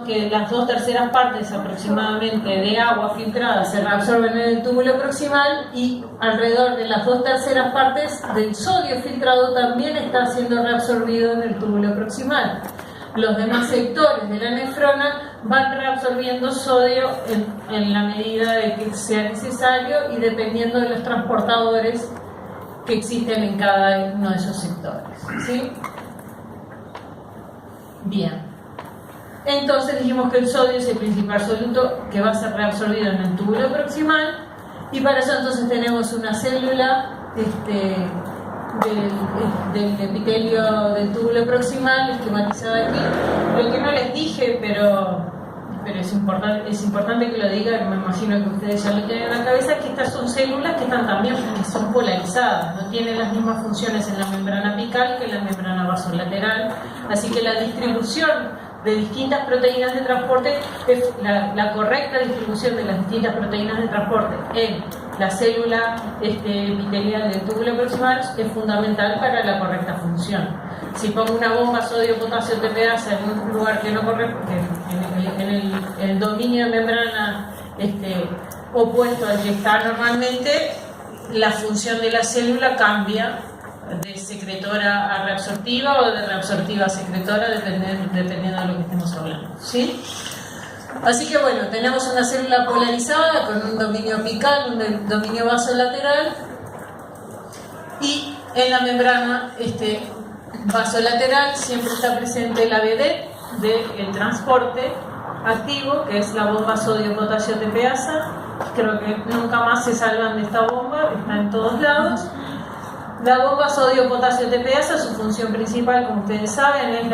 que las 2/3 partes aproximadamente de agua filtrada se reabsorben en el túbulo proximal y alrededor de las 2/3 partes del sodio filtrado también está siendo reabsorbido en el túbulo proximal. Los demás sectores de la nefrona van reabsorbiendo sodio en la medida de que sea necesario y dependiendo de los transportadores que existen en cada uno de esos sectores, ¿sí? Bien. Entonces dijimos que el sodio es el principal soluto que va a ser reabsorbido en el túbulo proximal, y para eso entonces tenemos una célula del epitelio del túbulo proximal esquematizada aquí. Lo que no les dije, pero es importante que lo diga, me imagino que ustedes ya lo tienen en la cabeza, es que estas son células que son polarizadas, no tienen las mismas funciones en la membrana apical que en la membrana basolateral, así que la distribución de distintas proteínas de transporte, la correcta distribución de las distintas proteínas de transporte en la célula epitelial del túbulo proximal es fundamental para la correcta función. Si pongo una bomba sodio-potasio TPasa en un lugar que no corresponde, en el dominio de membrana opuesto al que está normalmente, la función de la célula cambia de secretora a reabsortiva o de reabsortiva a secretora, dependiendo de lo que estemos hablando, ¿sí? Así que bueno, tenemos una célula polarizada con un dominio apical, un dominio vasolateral, y en la membrana vasolateral siempre está presente la vedet del transporte activo, que es la bomba sodio-potasio TPasa. Creo que nunca más se salvan de esta bomba, está en todos lados. La bomba sodio-potasio TPasa, su función principal, como ustedes saben, es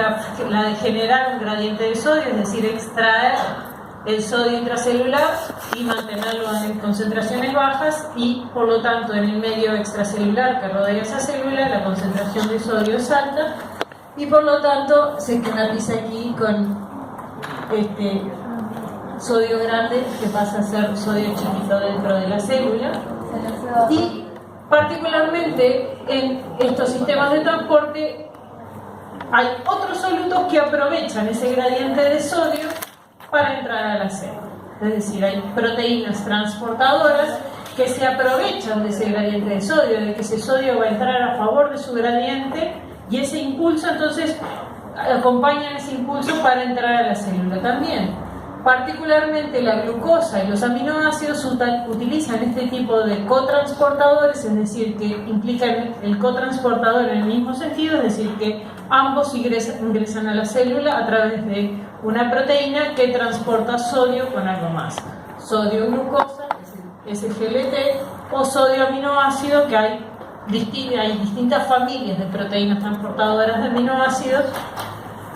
la de generar un gradiente de sodio, es decir, extraer el sodio intracelular y mantenerlo en concentraciones bajas, y por lo tanto en el medio extracelular que rodea esa célula la concentración de sodio es alta, y por lo tanto se esquematiza aquí con sodio grande que pasa a ser sodio chiquito dentro de la célula. Y particularmente en estos sistemas de transporte hay otros solutos que aprovechan ese gradiente de sodio para entrar a la célula. Es decir, hay proteínas transportadoras que se aprovechan de ese gradiente de sodio, de que ese sodio va a entrar a favor de su gradiente, y ese impulso entonces acompañan ese impulso para entrar a la célula también. Particularmente la glucosa y los aminoácidos utilizan este tipo de cotransportadores, es decir, que implican el cotransportador en el mismo sentido, es decir, que ambos ingresan a la célula a través de una proteína que transporta sodio con algo más. Sodio-glucosa, SGLT, o sodio-aminoácido, que hay distintas familias de proteínas transportadoras de aminoácidos,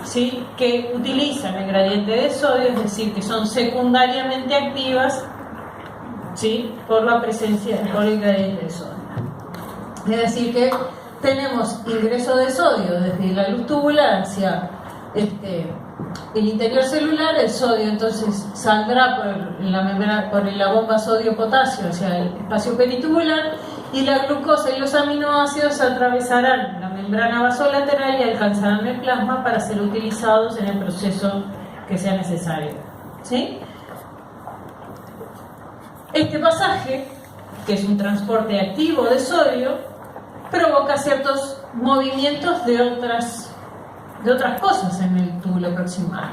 ¿sí?, que utilizan el gradiente de sodio, es decir, que son secundariamente activas, ¿sí?, por el gradiente de sodio. Es decir, que tenemos ingreso de sodio desde la luz tubular hacia el interior celular. El sodio entonces saldrá por la bomba sodio-potasio hacia el espacio peritubular, y la glucosa y los aminoácidos atravesarán la membrana vasolateral y alcanzarán el plasma para ser utilizados en el proceso que sea necesario, ¿sí? Este pasaje, que es un transporte activo de sodio, provoca ciertos movimientos de otras cosas en el túbulo proximal.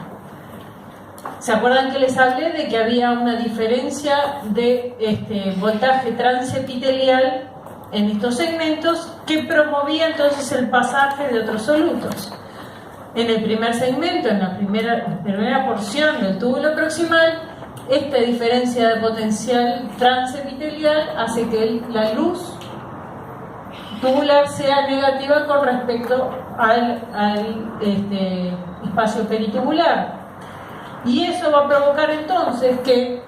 ¿Se acuerdan que les hablé de que había una diferencia de voltaje transepitelial en estos segmentos que promovía entonces el pasaje de otros solutos? En el primer segmento, en la primera porción del túbulo proximal, esta diferencia de potencial transepitelial hace que la luz tubular sea negativa con respecto al espacio peritubular. Y eso va a provocar entonces que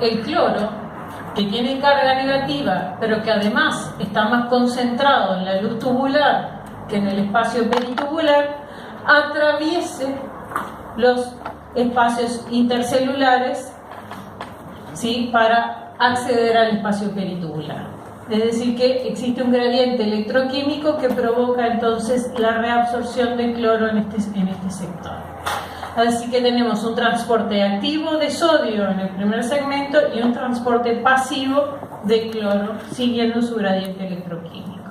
el cloro, que tiene carga negativa, pero que además está más concentrado en la luz tubular que en el espacio peritubular, atraviese los espacios intercelulares, ¿sí?, para acceder al espacio peritubular. Es decir, que existe un gradiente electroquímico que provoca entonces la reabsorción de cloro en este sector. Así que tenemos un transporte activo de sodio en el primer segmento y un transporte pasivo de cloro siguiendo su gradiente electroquímico.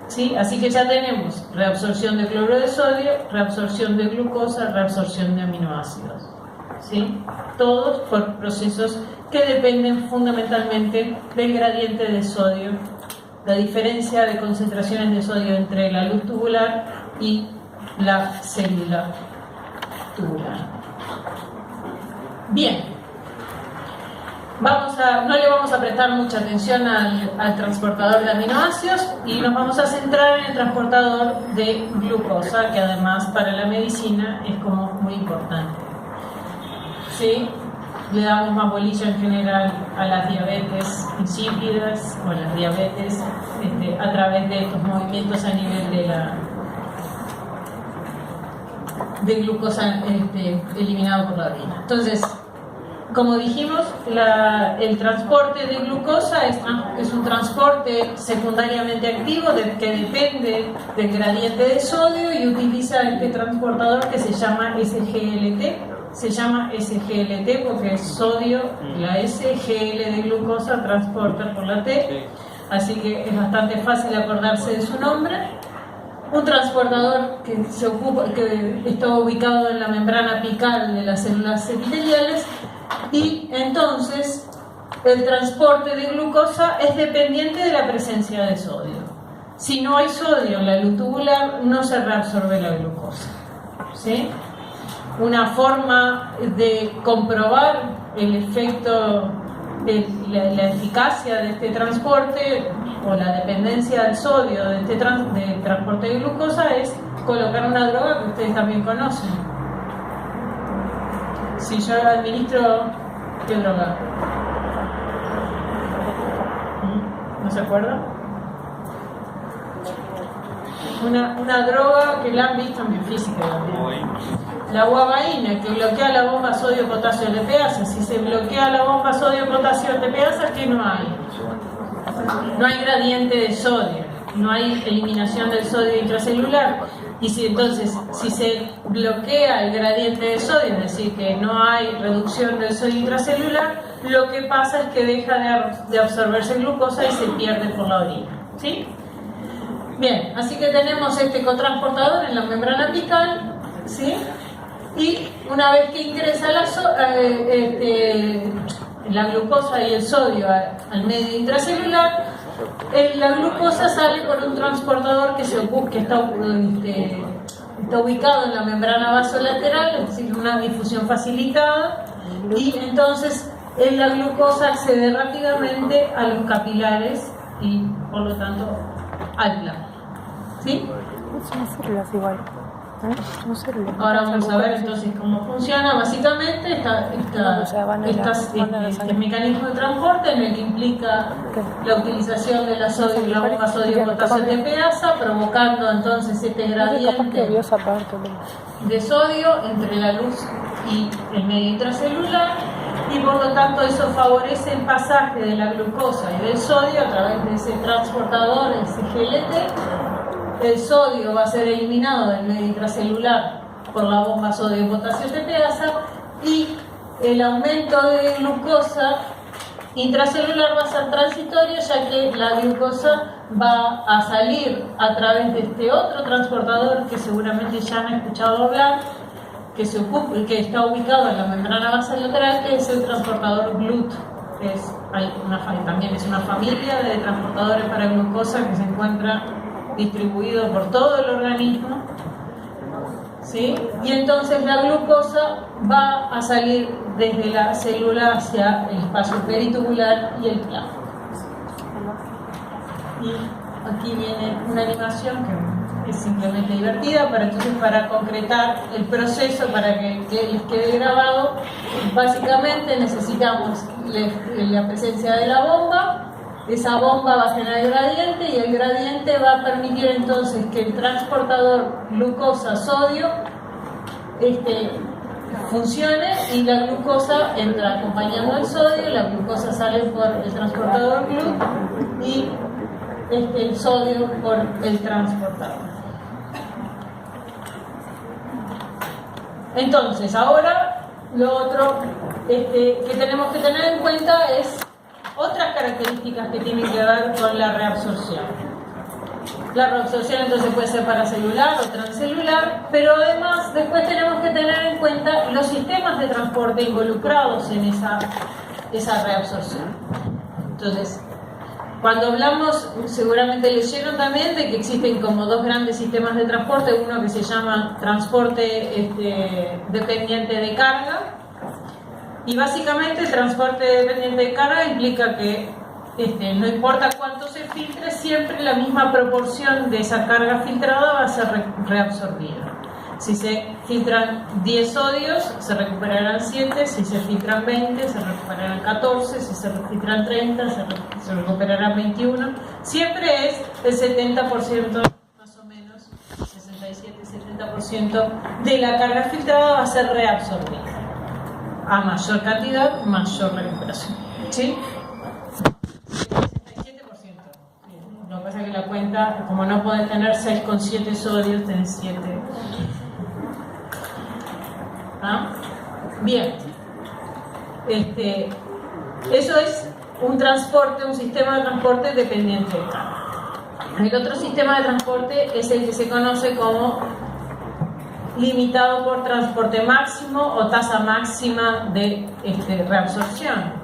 ¿Sí? Así que ya tenemos reabsorción de cloruro de sodio, reabsorción de glucosa, reabsorción de aminoácidos. ¿Sí? Todos por procesos que dependen fundamentalmente del gradiente de sodio, la diferencia de concentraciones de sodio entre la luz tubular y la célula tubular. Bien, no le vamos a prestar mucha atención al transportador de aminoácidos y nos vamos a centrar en el transportador de glucosa, que además para la medicina es como muy importante. ¿Sí? Le damos más bolilla en general a las diabetes insípidas o a las diabetes a través de estos movimientos a nivel de glucosa eliminado por la orina. Entonces, como dijimos, el transporte de glucosa es un transporte secundariamente activo que depende del gradiente de sodio y utiliza este transportador que se llama SGLT. Se llama SGLT porque es sodio, la SGL de glucosa transporta por la T, así que es bastante fácil acordarse de su nombre. Un transportador que está ubicado en la membrana apical de las células epiteliales, y entonces el transporte de glucosa es dependiente de la presencia de sodio. Si no hay sodio en la luz tubular, no se reabsorbe la glucosa. ¿Sí? Una forma de comprobar el efecto, la eficacia de este transporte o la dependencia del sodio de este transporte de glucosa es colocar una droga que ustedes también conocen. Si yo administro, ¿qué droga? ¿No se acuerda? Una droga que la han visto en biofísica también. La guabaína, que bloquea la bomba sodio-potasio LPasa. Si se bloquea la bomba sodio-potasio LPasa, ¿qué no hay? No hay gradiente de sodio, no hay eliminación del sodio intracelular. Y si se bloquea el gradiente de sodio, es decir, que no hay reducción del sodio intracelular, lo que pasa es que deja de absorberse glucosa y se pierde por la orina. ¿Sí? Bien, así que tenemos este cotransportador en la membrana apical, ¿sí? Y una vez que ingresa la glucosa y el sodio al medio intracelular, la glucosa sale por un transportador que está ubicado en la membrana vasolateral, es decir, una difusión facilitada, y entonces la glucosa accede rápidamente a los capilares y por lo tanto al plasma. ¿Sí? Son células igual. Ahora vamos a ver entonces cómo funciona básicamente este mecanismo de transporte, en el que implica la utilización de la bomba sodio-potasio TPasa, provocando entonces este gradiente de sodio entre la luz y el medio intracelular, y por lo tanto eso favorece el pasaje de la glucosa y del sodio a través de ese transportador, el SGLT. El sodio va a ser eliminado del medio intracelular por la bomba sodio-potasio TPasa, y el aumento de glucosa intracelular va a ser transitorio, ya que la glucosa va a salir a través de este otro transportador que seguramente ya han escuchado hablar, que está ubicado en la membrana vasolateral, que es el transportador GLUT. También es una familia de transportadores para glucosa que se encuentra distribuido por todo el organismo, ¿sí? Y entonces la glucosa va a salir desde la célula hacia el espacio peritubular y el plasma. Y aquí viene una animación que es simplemente divertida, para concretar el proceso, para que les quede grabado. Básicamente necesitamos la presencia de la bomba. Esa bomba va a generar el gradiente, y el gradiente va a permitir entonces que el transportador glucosa-sodio funcione, y la glucosa entra acompañando al sodio, la glucosa sale por el transportador GLUT y el sodio por el transportador. Entonces, ahora lo otro que tenemos que tener en cuenta es otras características que tienen que ver con la reabsorción. La reabsorción entonces puede ser paracelular o transcelular, pero además después tenemos que tener en cuenta los sistemas de transporte involucrados en esa reabsorción. Entonces, cuando hablamos, seguramente leyeron también de que existen como dos grandes sistemas de transporte, uno que se llama transporte dependiente de carga, y básicamente el transporte dependiente de carga implica que no importa cuánto se filtre, siempre la misma proporción de esa carga filtrada va a ser reabsorbida. Si se filtran 10 sodios, se recuperarán 7, si se filtran 20, se recuperarán 14, si se filtran 30, se recuperarán 21. Siempre es el 70%, más o menos, 67-70% de la carga filtrada va a ser reabsorbida. A mayor cantidad, mayor recuperación. ¿Sí? 67%. Lo que pasa es que la cuenta, como no podés tener 6,7 sodios, tenés 7. ¿Ah? Bien. Eso es un transporte, un sistema de transporte dependiente de carga. El otro sistema de transporte es el que se conoce como limitado por transporte máximo o tasa máxima de reabsorción.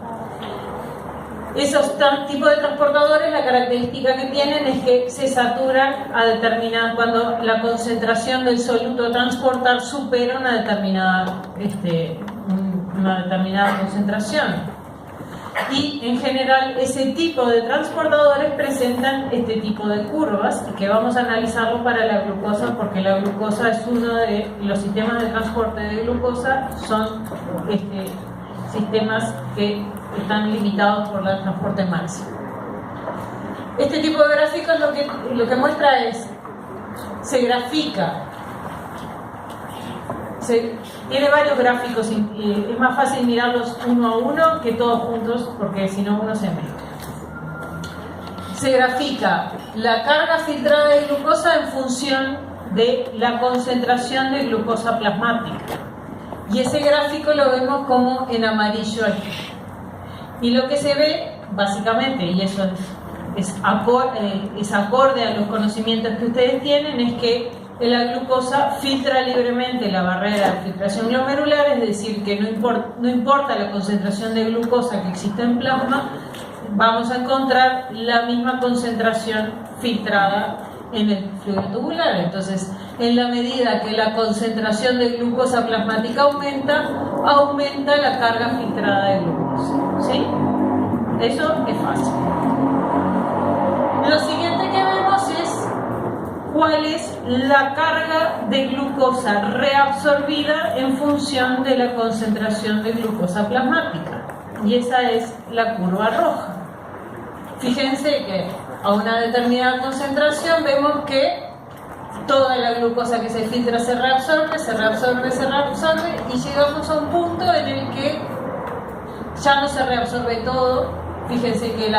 Esos tipos de transportadores, la característica que tienen es que se saturan a determinada, cuando la concentración del soluto a transportar supera una determinada concentración. Y en general ese tipo de transportadores presentan este tipo de curvas, que vamos a analizarlo para la glucosa, porque la glucosa es uno de los sistemas de transporte de glucosa, son sistemas que están limitados por el transporte máximo. Este tipo de gráficos lo que muestra es, se grafica, tiene varios gráficos, es más fácil mirarlos uno a uno que todos juntos, porque si no uno se mezcla. Se grafica la carga filtrada de glucosa en función de la concentración de glucosa plasmática. Y ese gráfico lo vemos como en amarillo aquí. Y lo que se ve, básicamente, y eso es acorde a los conocimientos que ustedes tienen, es que la glucosa filtra libremente la barrera de filtración glomerular, es decir, que no importa la concentración de glucosa que exista en plasma, vamos a encontrar la misma concentración filtrada en el fluido tubular. Entonces, en la medida que la concentración de glucosa plasmática aumenta la carga filtrada de glucosa. ¿Sí? Eso es fácil. Lo siguiente que vemos es cuál es la carga de glucosa reabsorbida en función de la concentración de glucosa plasmática. Y esa es la curva roja. Fíjense que a una determinada concentración vemos que toda la glucosa que se filtra se reabsorbe y llegamos a un punto en el que ya no se reabsorbe todo. Fíjense que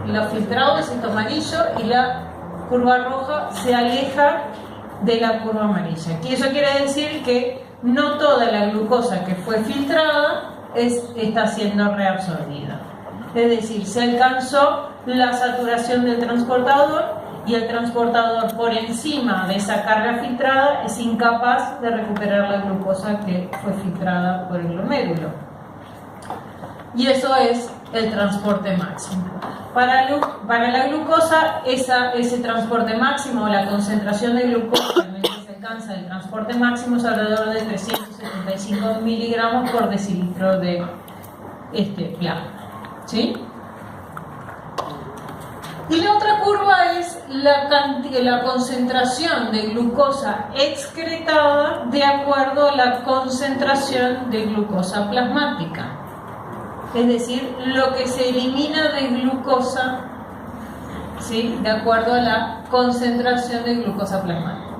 lo filtrado es esto amarillo y la curva roja se aleja de la curva amarilla. Y eso quiere decir que no toda la glucosa que fue filtrada está siendo reabsorbida. Es decir, se alcanzó la saturación del transportador y el transportador por encima de esa carga filtrada es incapaz de recuperar la glucosa que fue filtrada por el glomérulo. Y eso es el transporte máximo. Para la glucosa, ese transporte máximo o la concentración de glucosa en el que se alcanza el transporte máximo es alrededor de 375 miligramos por decilitro de plasma. ¿Sí? Y la otra curva es la concentración de glucosa excretada de acuerdo a la concentración de glucosa plasmática. Es decir, lo que se elimina de glucosa, ¿sí?, de acuerdo a la concentración de glucosa plasmática.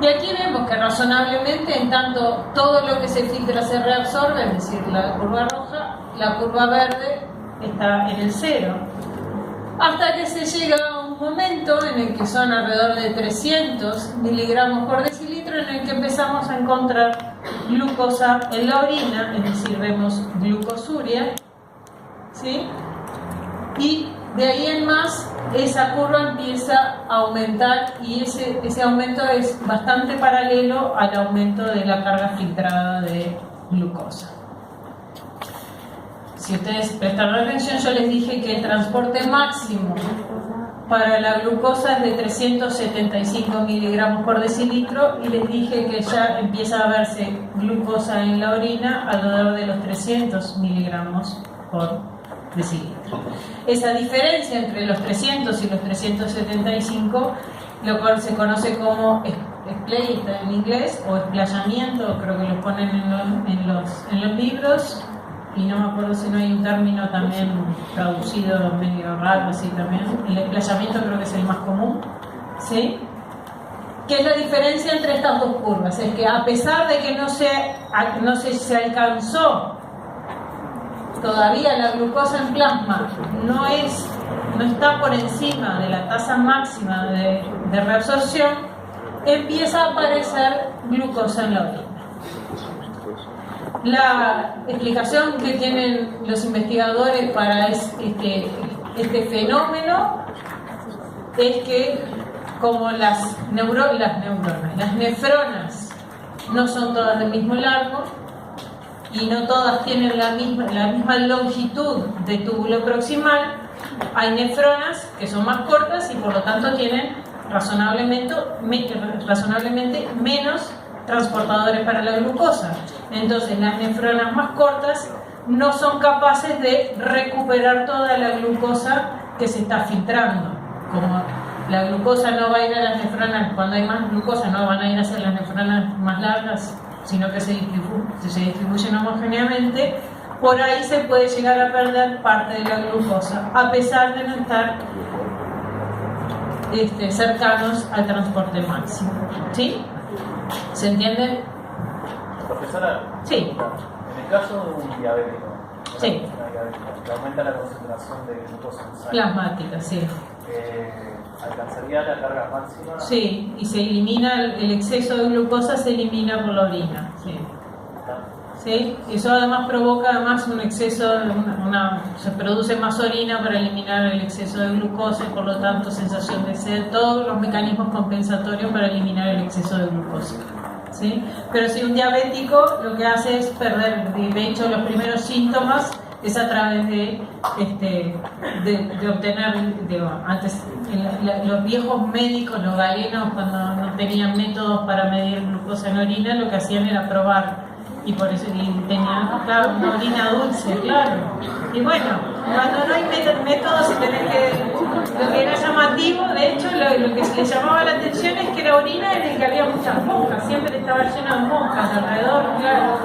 Y aquí vemos que razonablemente, en tanto todo lo que se filtra se reabsorbe, es decir, la curva roja, la curva verde está en el cero. Hasta que se llega a un momento en el que son alrededor de 300 miligramos por decilitro, cilindro en el que empezamos a encontrar glucosa en la orina, es decir, vemos glucosuria, ¿sí? Y de ahí en más esa curva empieza a aumentar y ese aumento es bastante paralelo al aumento de la carga filtrada de glucosa. Si ustedes prestaron atención, yo les dije que el transporte máximo para la glucosa es de 375 miligramos por decilitro y les dije que ya empieza a verse glucosa en la orina alrededor de los 300 miligramos por decilitro. Esa diferencia entre los 300 y los 375, lo cual se conoce como splay en inglés o esplayamiento, creo que lo ponen en los libros, y no me acuerdo si no hay un término también traducido medio raro así también. El esplayamiento creo que es el más común, ¿sí? ¿Qué es la diferencia entre estas dos curvas? Es que a pesar de que no se alcanzó todavía la glucosa en plasma, no está por encima de la tasa máxima de reabsorción, empieza a aparecer glucosa en la orina. La explicación que tienen los investigadores para este fenómeno es que como las nefronas no son todas del mismo largo y no todas tienen la misma longitud de túbulo proximal, hay nefronas que son más cortas y por lo tanto tienen razonablemente menos transportadores para la glucosa. Entonces las nefronas más cortas no son capaces de recuperar toda la glucosa que se está filtrando. Como la glucosa no va a ir a las nefronas, cuando hay más glucosa no van a ir a ser las nefronas más largas, sino que se distribuyen homogéneamente, por ahí se puede llegar a perder parte de la glucosa, a pesar de no estar cercanos al transporte máximo. ¿Sí? ¿Se entiende? Profesora, sí. En el caso de un diabético, sí, que aumenta la concentración de glucosa en sangre, plasmática, sí. ¿Alcanzaría la carga máxima? Sí, y se elimina el exceso de glucosa, se elimina por la orina. Sí. ¿Sí? Eso además provoca un exceso, se produce más orina para eliminar el exceso de glucosa y por lo tanto sensación de sed, todos los mecanismos compensatorios para eliminar el exceso de glucosa. ¿Sí? Pero si un diabético lo que hace es perder, de hecho los primeros síntomas es a través de obtener, antes los viejos médicos, los galenos, cuando no tenían métodos para medir glucosa en orina, lo que hacían era probar. Y por eso tenían, claro, una orina dulce, claro. Y bueno, cuando no hay métodos y tenés lo que era llamativo, de hecho, lo que se le llamaba la atención es que la orina en el que había muchas moscas, siempre estaba llena de moscas alrededor, claro,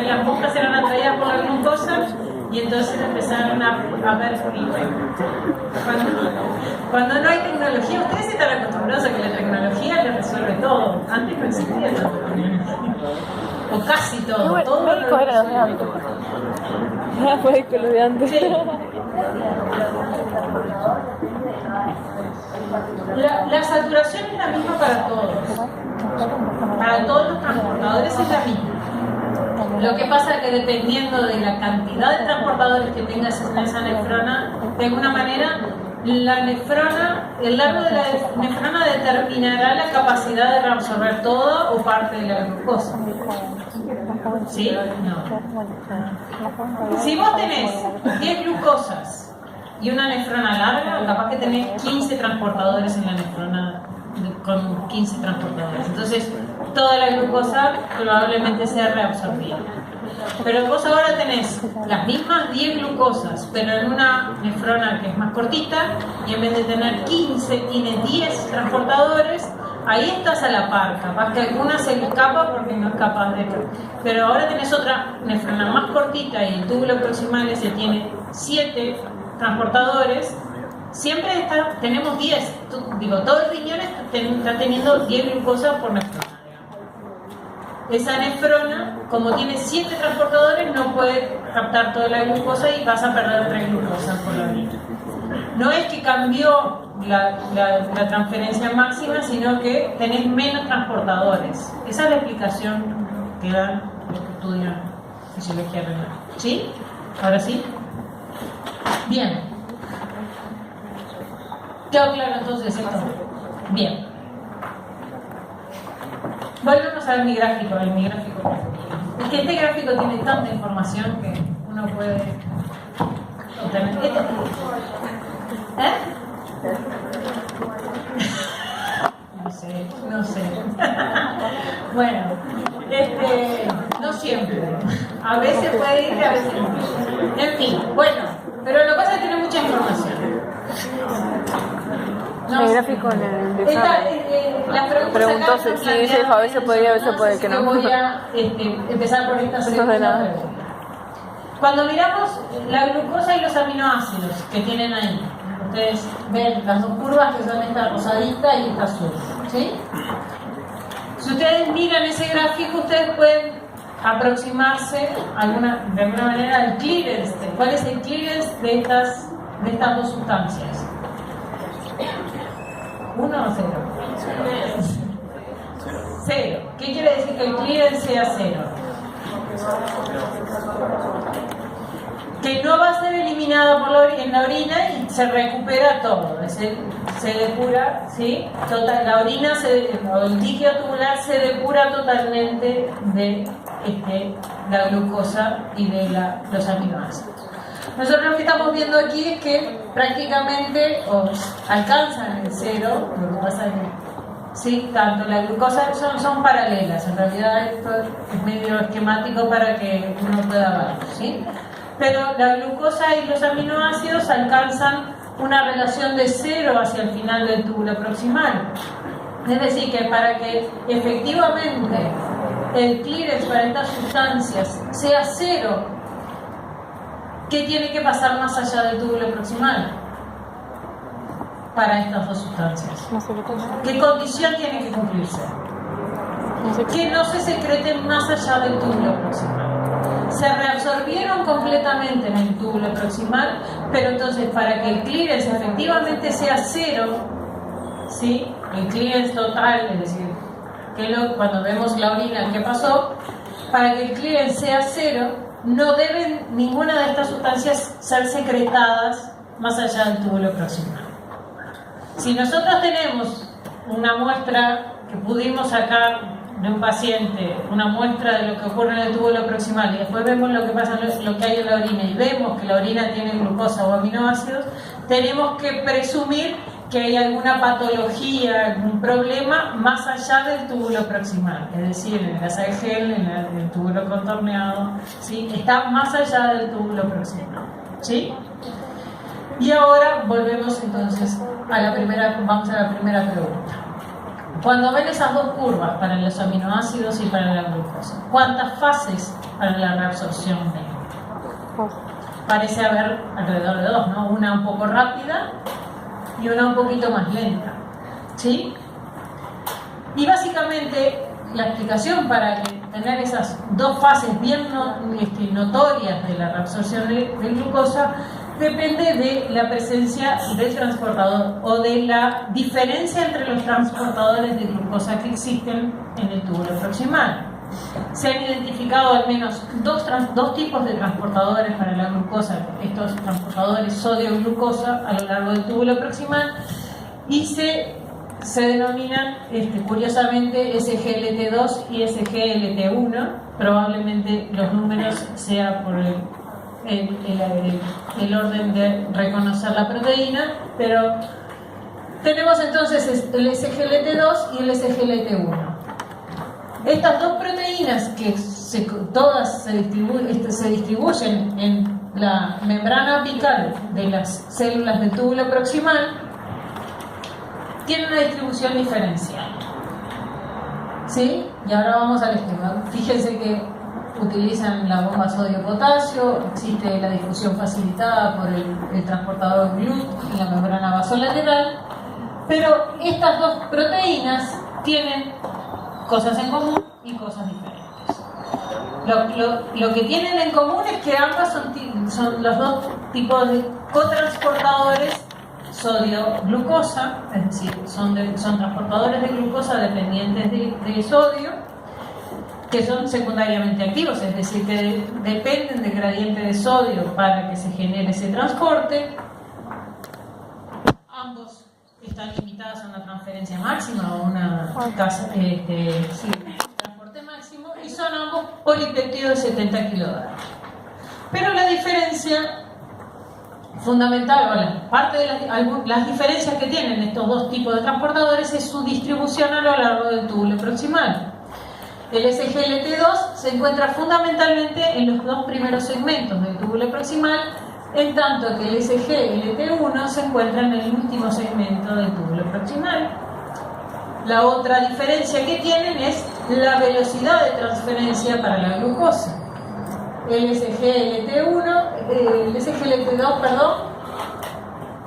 las moscas eran atraídas por la glucosa y entonces empezaron a ver, y bueno, cuando no hay tecnología, ustedes están acostumbrados a que la tecnología les resuelve todo, antes no existía la tecnología. O casi todo. No, todo médicos eran los de antes. Médicos los de antes. Sí. La saturación es la misma para todos. Para todos los transportadores es la misma. Lo que pasa es que dependiendo de la cantidad de transportadores que tengas en esa nefrona, de alguna manera el largo de la nefrona determinará la capacidad de reabsorber toda o parte de la glucosa. ¿Sí? No. Si vos tenés 10 glucosas y una nefrona larga, capaz que tenés 15 transportadores en la nefrona con 15 transportadores. Entonces, toda la glucosa probablemente sea reabsorbida. Pero vos ahora tenés las mismas 10 glucosas, pero en una nefrona que es más cortita, y en vez de tener 15, tiene 10 transportadores, ahí estás a la par. Capaz que alguna se le escapa porque no es capaz de... Pero ahora tenés otra nefrona más cortita y el túbulo proximal ese tiene 7 transportadores. Siempre tenemos 10. Todo el riñón está teniendo 10 glucosas por nefrona. Esa nefrona, como tiene 7 transportadores, no puede captar toda la glucosa y vas a perder 3 glucosas por la orina. No es que cambió la transferencia máxima, sino que tenés menos transportadores. Esa es la explicación que dan los que estudian fisiología renal. ¿Sí? ¿Ahora sí? Bien. ¿Quedó claro entonces esto? Bien. Volvemos a ver mi gráfico. Es que este gráfico tiene tanta información que uno puede obtener. No sé. Bueno, no siempre. A veces puede ir, a veces no. En fin, bueno, pero lo que pasa es que tiene mucha información. No, el gráfico en el examen. Preguntó si a veces podría, a veces puede que no. Voy a empezar por esta segunda pregunta. Cuando miramos la glucosa y los aminoácidos que tienen ahí, ustedes ven las dos curvas que son esta rosadita y esta azul, ¿sí? Si ustedes miran ese gráfico, ustedes pueden aproximarse de alguna manera al clearance. ¿Cuál es el clearance de estas dos sustancias? ¿1 o 0? 0. ¿Qué quiere decir que el clearance sea 0? Que no va a ser eliminado en la orina y se recupera todo, se depura, ¿sí? La orina, o el líquido tubular se depura totalmente de la glucosa y de los aminoácidos. Nosotros lo que estamos viendo aquí es que prácticamente alcanzan el 0, lo que pasa es que sí, tanto la glucosa son paralelas, en realidad esto es medio esquemático para que uno pueda verlo, ¿sí? Pero la glucosa y los aminoácidos alcanzan una relación de 0 hacia el final del túbulo proximal. Es decir, que para que efectivamente el clearance para estas sustancias sea 0, ¿qué tiene que pasar más allá del túbulo proximal para estas dos sustancias? ¿Qué condición tiene que cumplirse? Que no se secreten más allá del túbulo proximal. Se reabsorbieron completamente en el túbulo proximal, pero entonces para que el clearance efectivamente sea 0, ¿sí? El clearance total, es decir, cuando vemos la orina, ¿qué pasó? Para que el clearance sea 0, no deben ninguna de estas sustancias ser secretadas más allá del túbulo proximal. Si nosotros tenemos una muestra que pudimos sacar de un paciente, una muestra de lo que ocurre en el túbulo proximal, y después vemos lo que pasa, lo que hay en la orina, y vemos que la orina tiene glucosa o aminoácidos, tenemos que presumir que hay alguna patología, algún problema más allá del túbulo proximal, es decir, en el gasa de gel, en el túbulo contorneado, ¿sí? Está más allá del túbulo proximal, ¿sí? Y ahora volvemos entonces vamos a la primera pregunta. Cuando ven esas dos curvas para los aminoácidos y para la glucosa, ¿cuántas fases para la reabsorción ven? Parece haber alrededor de 2, ¿no? Una un poco rápida y una un poquito más lenta, ¿sí? Y básicamente la explicación para tener esas dos fases bien notorias de la reabsorción de glucosa depende de la presencia del transportador o de la diferencia entre los transportadores de glucosa que existen en el túbulo proximal. Se han identificado al menos dos tipos de transportadores para la glucosa, estos transportadores sodio-glucosa a lo largo del túbulo proximal, y se denominan curiosamente SGLT2 y SGLT1. Probablemente los números sea por el orden de reconocer la proteína, pero tenemos entonces el SGLT2 y el SGLT1. Estas dos proteínas que todas se distribuyen en la membrana apical de las células del túbulo proximal, tienen una distribución diferencial, ¿sí? Y ahora vamos al esquema. Fíjense que utilizan la bomba sodio-potasio, existe la difusión facilitada por el transportador GLUT en la membrana vasolateral, pero estas dos proteínas tienen cosas en común y cosas diferentes. Lo que tienen en común es que ambas son los dos tipos de cotransportadores sodio-glucosa, es decir, son transportadores de glucosa dependientes de sodio, que son secundariamente activos, es decir, que dependen del gradiente de sodio para que se genere ese transporte. Ambos están limitados a una transferencia máxima o una transporte máximo, y son ambos polipeptidos de 70 kilodaltos. Pero la diferencia fundamental, o parte de las diferencias que tienen estos dos tipos de transportadores es su distribución a lo largo del túbulo proximal. El SGLT2 se encuentra fundamentalmente en los dos primeros segmentos del túbulo proximal, en tanto que el SGLT1 se encuentra en el último segmento del túbulo proximal. La otra diferencia que tienen es la velocidad de transferencia para la glucosa. El SGLT2,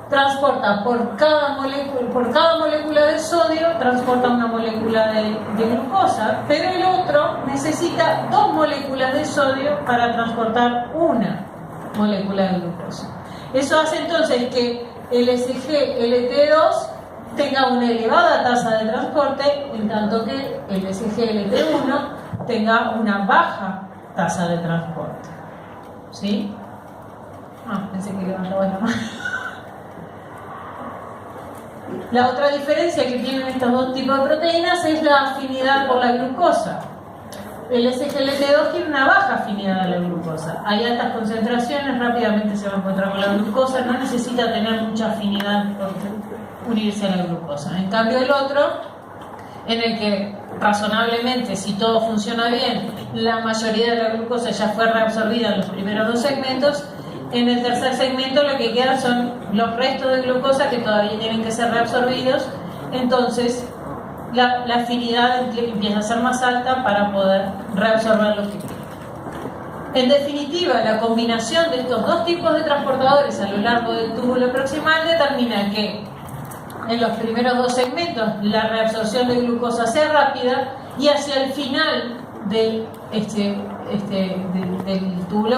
transporta por cada molécula de sodio, transporta una molécula de glucosa, pero el otro necesita 2 moléculas de sodio para transportar una molécula de glucosa. Eso hace entonces que el SGLT2 tenga una elevada tasa de transporte, en tanto que el SGLT1 tenga una baja tasa de transporte. ¿Sí? Pensé que levantaba la mano. La otra diferencia que tienen estos dos tipos de proteínas es la afinidad por la glucosa. El SGLT2 tiene una baja afinidad a la glucosa. Hay altas concentraciones, rápidamente se va a encontrar con la glucosa, no necesita tener mucha afinidad por unirse a la glucosa. En cambio el otro, en el que razonablemente, si todo funciona bien, la mayoría de la glucosa ya fue reabsorbida en los primeros dos segmentos, en el tercer segmento lo que queda son los restos de glucosa que todavía tienen que ser reabsorbidos, entonces la afinidad empieza a ser más alta para poder reabsorber los tipos. En definitiva, la combinación de estos dos tipos de transportadores a lo largo del túbulo proximal determina que en los primeros dos segmentos la reabsorción de glucosa sea rápida, y hacia el final del túbulo